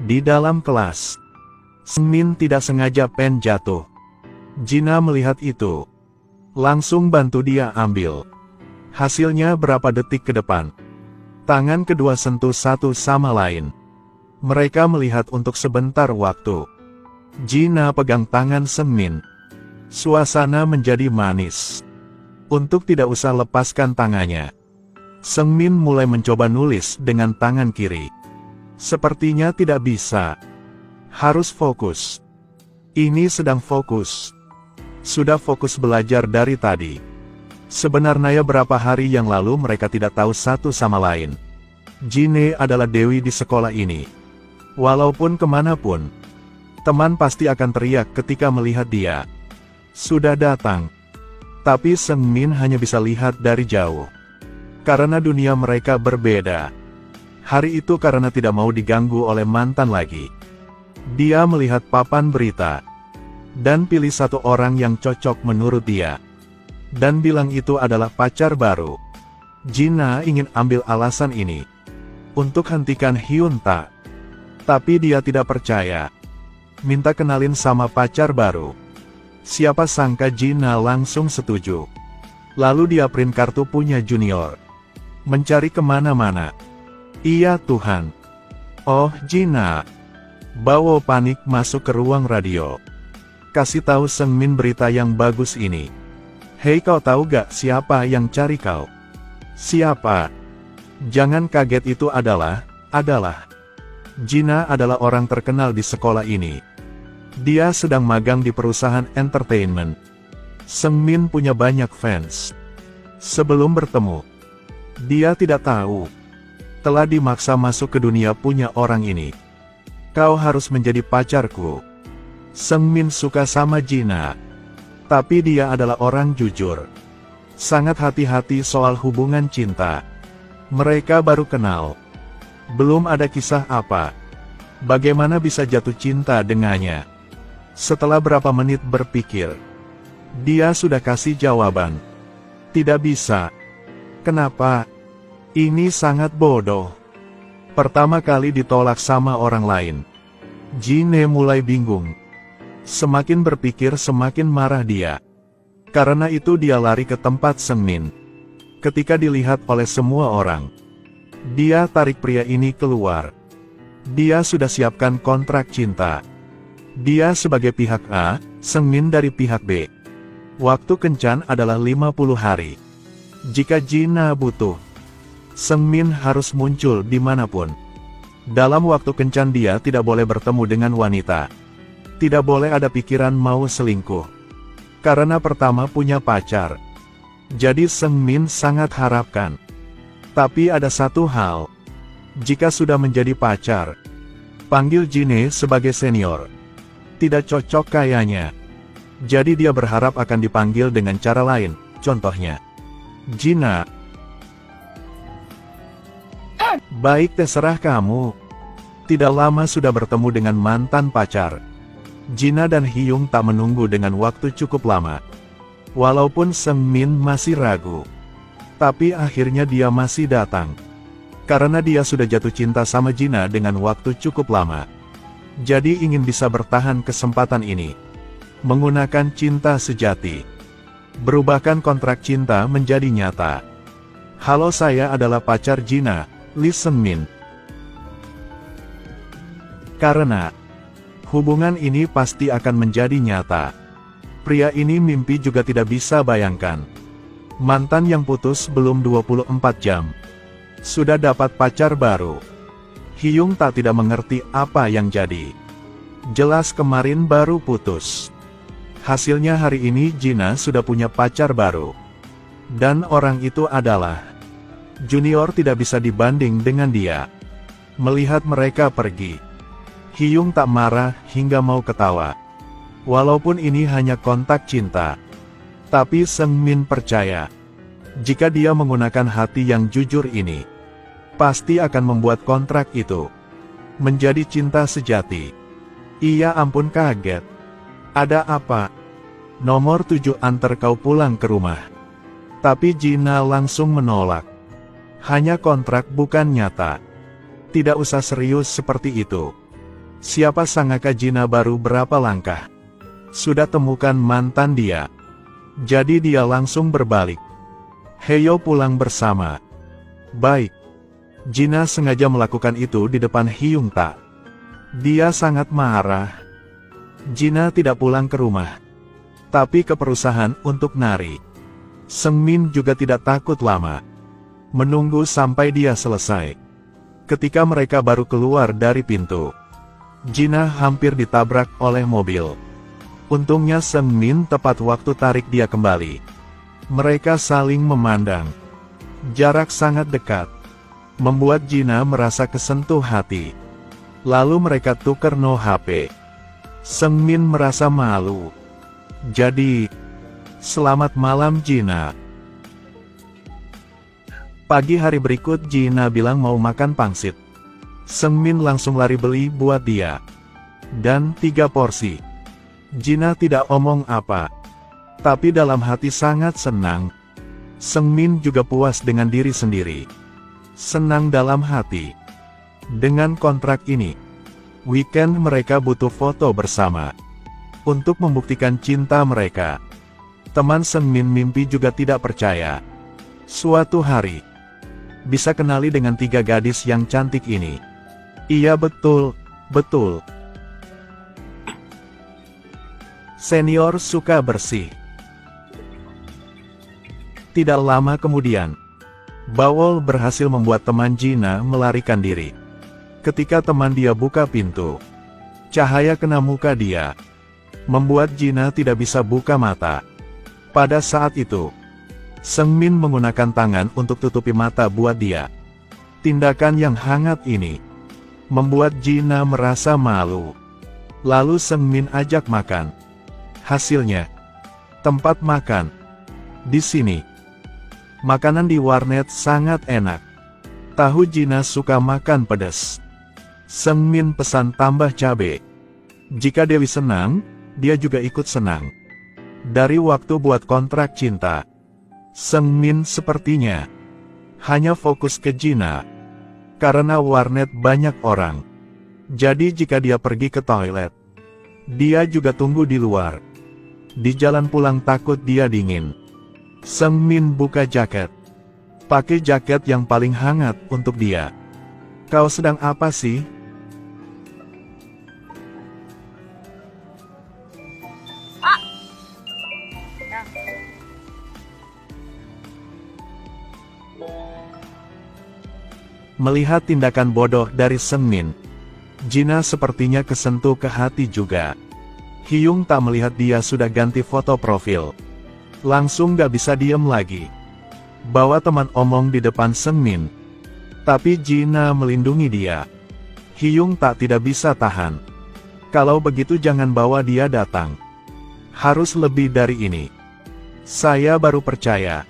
Di dalam kelas, Seungmin tidak sengaja pen jatuh. Jina melihat itu, langsung bantu dia ambil. Hasilnya berapa detik ke depan, tangan kedua sentuh satu sama lain. Mereka melihat untuk sebentar waktu. Jina pegang tangan Seungmin. Suasana menjadi manis. Untuk tidak usah lepaskan tangannya, Seungmin mulai mencoba nulis dengan tangan kiri. Sepertinya tidak bisa. Harus fokus. Ini sedang fokus. Sudah fokus belajar dari tadi. Sebenarnya berapa hari yang lalu mereka tidak tahu satu sama lain. Jine adalah dewi di sekolah ini. Walaupun kemanapun, teman pasti akan teriak ketika melihat dia. Sudah datang. Tapi Seungmin hanya bisa lihat dari jauh. Karena dunia mereka berbeda. Hari itu karena tidak mau diganggu oleh mantan lagi, dia melihat papan berita, dan pilih satu orang yang cocok menurut dia. Dan bilang itu adalah pacar baru. Jina ingin ambil alasan ini untuk hentikan Hyunta. Tapi dia tidak percaya. Minta kenalin sama pacar baru. Siapa sangka Jina langsung setuju. Lalu dia print kartu punya junior. Mencari kemana-mana. Iya Tuhan. Oh Jina. Bawo panik masuk ke ruang radio. Kasih tahu Seungmin berita yang bagus ini. Hei kau tahu gak siapa yang cari kau? Siapa? Jangan kaget, itu adalah. Jina adalah orang terkenal di sekolah ini. Dia sedang magang di perusahaan entertainment. Seungmin punya banyak fans. Sebelum bertemu, dia tidak tahu telah dimaksa masuk ke dunia punya orang ini. Kau harus menjadi pacarku. Seungmin suka sama Jina. Tapi dia adalah orang jujur. Sangat hati-hati soal hubungan cinta. Mereka baru kenal. Belum ada kisah apa. Bagaimana bisa jatuh cinta dengannya? Setelah berapa menit berpikir, dia sudah kasih jawaban. Tidak bisa. Kenapa? Ini sangat bodoh. Pertama kali ditolak sama orang lain. Jine mulai bingung. Semakin berpikir semakin marah dia. Karena itu dia lari ke tempat Seungmin. Ketika dilihat oleh semua orang, dia tarik pria ini keluar. Dia sudah siapkan kontrak cinta. Dia sebagai pihak A, Seungmin dari pihak B. Waktu kencan adalah 50 hari. Jika Jina butuh, Seungmin harus muncul dimanapun. Dalam waktu kencan dia tidak boleh bertemu dengan wanita. Tidak boleh ada pikiran mau selingkuh. Karena pertama punya pacar. Jadi Seungmin sangat harapkan. Tapi ada satu hal. Jika sudah menjadi pacar, panggil Jine sebagai senior. Tidak cocok kayaknya. Jadi dia berharap akan dipanggil dengan cara lain. Contohnya, Jina. Baik, terserah kamu. Tidak lama sudah bertemu dengan mantan pacar. Jina dan Hyung tak menunggu dengan waktu cukup lama. Walaupun Seungmin masih ragu, tapi akhirnya dia masih datang. Karena dia sudah jatuh cinta sama Jina dengan waktu cukup lama. Jadi ingin bisa bertahan kesempatan ini. Menggunakan cinta sejati. Berubahkan kontrak cinta menjadi nyata. Halo, saya adalah pacar Jina, Lee Seungmin. Karena hubungan ini pasti akan menjadi nyata. Pria ini mimpi juga tidak bisa bayangkan. Mantan yang putus belum 24 jam. Sudah dapat pacar baru. Hyung tak tidak mengerti apa yang jadi. Jelas kemarin baru putus. Hasilnya hari ini Jina sudah punya pacar baru. Dan orang itu adalah junior, tidak bisa dibanding dengan dia. Melihat mereka pergi, Hyung tak marah hingga mau ketawa. Walaupun ini hanya kontak cinta, tapi Seungmin percaya, jika dia menggunakan hati yang jujur ini, pasti akan membuat kontrak itu menjadi cinta sejati. Iya ampun, kaget. Ada apa? Nomor 7, antar kau pulang ke rumah. Tapi Jina langsung menolak. Hanya kontrak bukan nyata. Tidak usah serius seperti itu. Siapa sangka Jina baru berapa langkah sudah temukan mantan dia. Jadi dia langsung berbalik. Heyo pulang bersama. Baik. Jina sengaja melakukan itu di depan Hyung Ta. Dia sangat marah. Jina tidak pulang ke rumah, tapi ke perusahaan untuk nari. Seungmin juga tidak takut lama menunggu sampai dia selesai. Ketika mereka baru keluar dari pintu, Jina hampir ditabrak oleh mobil. Untungnya Seungmin tepat waktu tarik dia kembali. Mereka saling memandang. Jarak sangat dekat, membuat Jina merasa kesentuh hati. Lalu mereka tukar no HP. Seungmin merasa malu. Jadi, selamat malam Jina. Pagi hari berikut Jina bilang mau makan pangsit. Seungmin langsung lari beli buat dia. Dan 3 porsi. Jina tidak omong apa, tapi dalam hati sangat senang. Seungmin juga puas dengan diri sendiri. Senang dalam hati. Dengan kontrak ini, weekend mereka butuh foto bersama. Untuk membuktikan cinta mereka. Teman Seungmin mimpi juga tidak percaya. Suatu hari, bisa kenali dengan 3 gadis yang cantik ini. Iya betul, betul. Senior suka bersih. Tidak lama kemudian, Bawol berhasil membuat teman Jina melarikan diri. Ketika teman dia buka pintu, cahaya kena muka dia, membuat Jina tidak bisa buka mata. Pada saat itu, Seungmin menggunakan tangan untuk tutupi mata buat dia. Tindakan yang hangat ini membuat Jina merasa malu. Lalu Seungmin ajak makan. Hasilnya, tempat makan di sini. Makanan di warnet sangat enak. Tahu Jina suka makan pedas. Seungmin pesan tambah cabe. Jika Dewi senang, dia juga ikut senang. Dari waktu buat kontrak cinta, Seungmin sepertinya hanya fokus ke Jina. Karena warnet banyak orang. Jadi jika dia pergi ke toilet, dia juga tunggu di luar. Di jalan pulang takut dia dingin. Seungmin buka jaket. Pakai jaket yang paling hangat untuk dia. Kau sedang apa sih? Melihat tindakan bodoh dari Seungmin, Jina sepertinya kesentuh ke hati juga. Hyung tak melihat dia sudah ganti foto profil. Langsung gak bisa diem lagi. Bawa teman omong di depan Seungmin. Tapi Jina melindungi dia. Hyung tak tidak bisa tahan. Kalau begitu jangan bawa dia datang. Harus lebih dari ini. Saya baru percaya.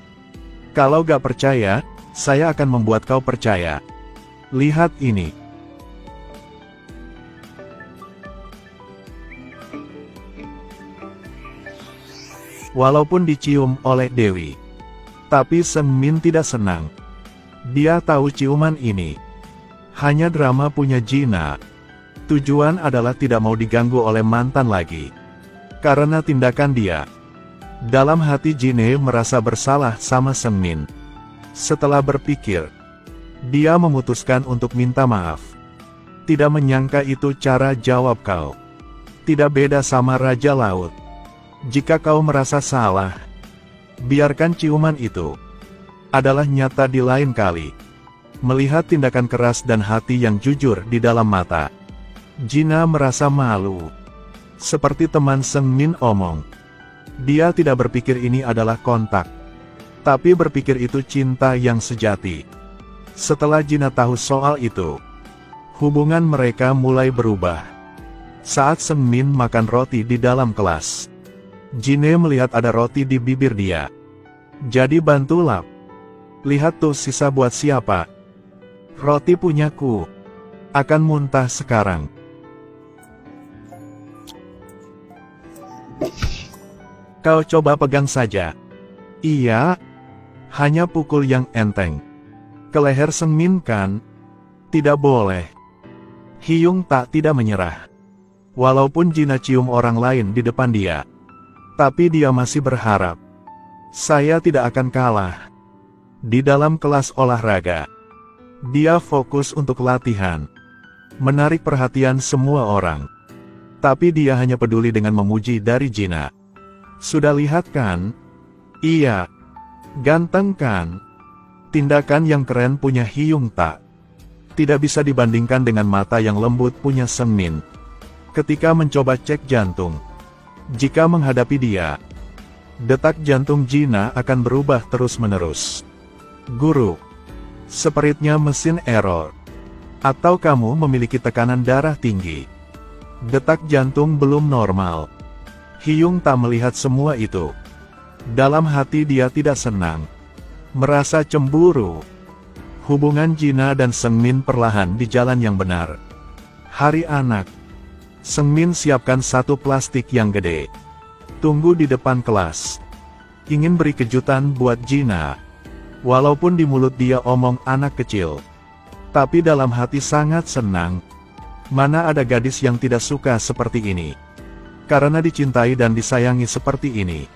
Kalau gak percaya, saya akan membuat kau percaya. Lihat ini. Walaupun dicium oleh Dewi, tapi Seungmin tidak senang. Dia tahu ciuman ini hanya drama punya Jina. Tujuan adalah tidak mau diganggu oleh mantan lagi. Karena tindakan dia. Dalam hati Jina merasa bersalah sama Seungmin. Setelah berpikir, dia memutuskan untuk minta maaf. Tidak menyangka itu cara jawab kau. Tidak beda sama Raja Laut. Jika kau merasa salah, biarkan ciuman itu. Adalah nyata di lain kali. Melihat tindakan keras dan hati yang jujur di dalam mata, Jina merasa malu. Seperti teman Seungmin omong. Dia tidak berpikir ini adalah kontak. Tapi berpikir itu cinta yang sejati. Setelah Jina tahu soal itu, hubungan mereka mulai berubah. Saat Seungmin makan roti di dalam kelas, Jina melihat ada roti di bibir dia. Jadi bantu lap. Lihat tuh sisa buat siapa. Roti punyaku. Akan muntah sekarang. Kau coba pegang saja. Iya. Hanya pukul yang enteng. Ke leher Seungmin kan? Tidak boleh. Hyung tak tidak menyerah. Walaupun Gina cium orang lain di depan dia, tapi dia masih berharap. Saya tidak akan kalah. Di dalam kelas olahraga, dia fokus untuk latihan, menarik perhatian semua orang. Tapi dia hanya peduli dengan memuji dari Gina. Sudah lihat kan? Iya. Ganteng kan? Tindakan yang keren punya Hyung Tak. Tidak bisa dibandingkan dengan mata yang lembut punya Seungmin. Ketika mencoba cek jantung, jika menghadapi dia, detak jantung Gina akan berubah terus-menerus. Guru, seperitnya mesin error. Atau kamu memiliki tekanan darah tinggi. Detak jantung belum normal. Hyung tak melihat semua itu. Dalam hati dia tidak senang. Merasa cemburu. Hubungan Gina dan Seungmin perlahan di jalan yang benar. Hari anak. Seungmin siapkan satu plastik yang gede. Tunggu di depan kelas. Ingin beri kejutan buat Gina. Walaupun di mulut dia omong anak kecil, tapi dalam hati sangat senang. Mana ada gadis yang tidak suka seperti ini? Karena dicintai dan disayangi seperti ini.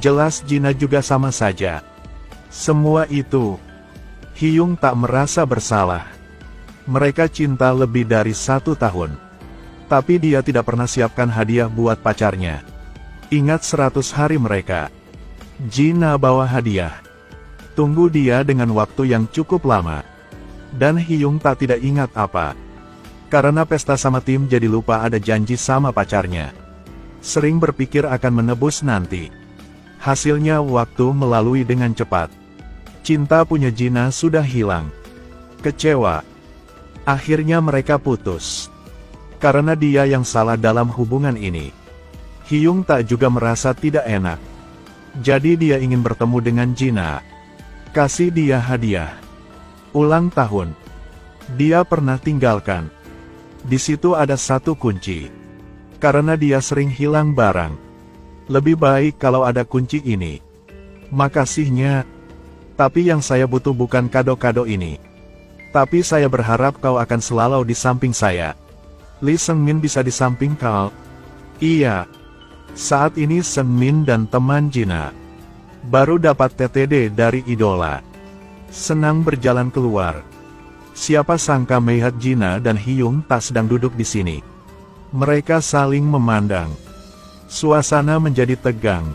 Jelas Gina juga sama saja. Semua itu, Hyung tak merasa bersalah. Mereka cinta lebih dari 1 tahun. Tapi dia tidak pernah siapkan hadiah buat pacarnya. Ingat 100 hari mereka. Gina bawa hadiah. Tunggu dia dengan waktu yang cukup lama. Dan Hyung tak tidak ingat apa. Karena pesta sama tim jadi lupa ada janji sama pacarnya. Sering berpikir akan menebus nanti. Hasilnya waktu melalui dengan cepat. Cinta punya Gina sudah hilang. Kecewa. Akhirnya mereka putus. Karena dia yang salah dalam hubungan ini. Hyung tak juga merasa tidak enak. Jadi dia ingin bertemu dengan Gina. Kasih dia hadiah. Ulang tahun. Dia pernah tinggalkan. Di situ ada satu kunci. Karena dia sering hilang barang. Lebih baik kalau ada kunci ini. Makasihnya. Tapi yang saya butuh bukan kado-kado ini. Tapi saya berharap kau akan selalu di samping saya. Lee Seungmin bisa di samping kau? Iya. Saat ini Seungmin dan teman Gina baru dapat TTD dari idola. Senang berjalan keluar. Siapa sangka melihat Gina dan Hyung tak sedang duduk di sini. Mereka saling memandang. Suasana menjadi tegang.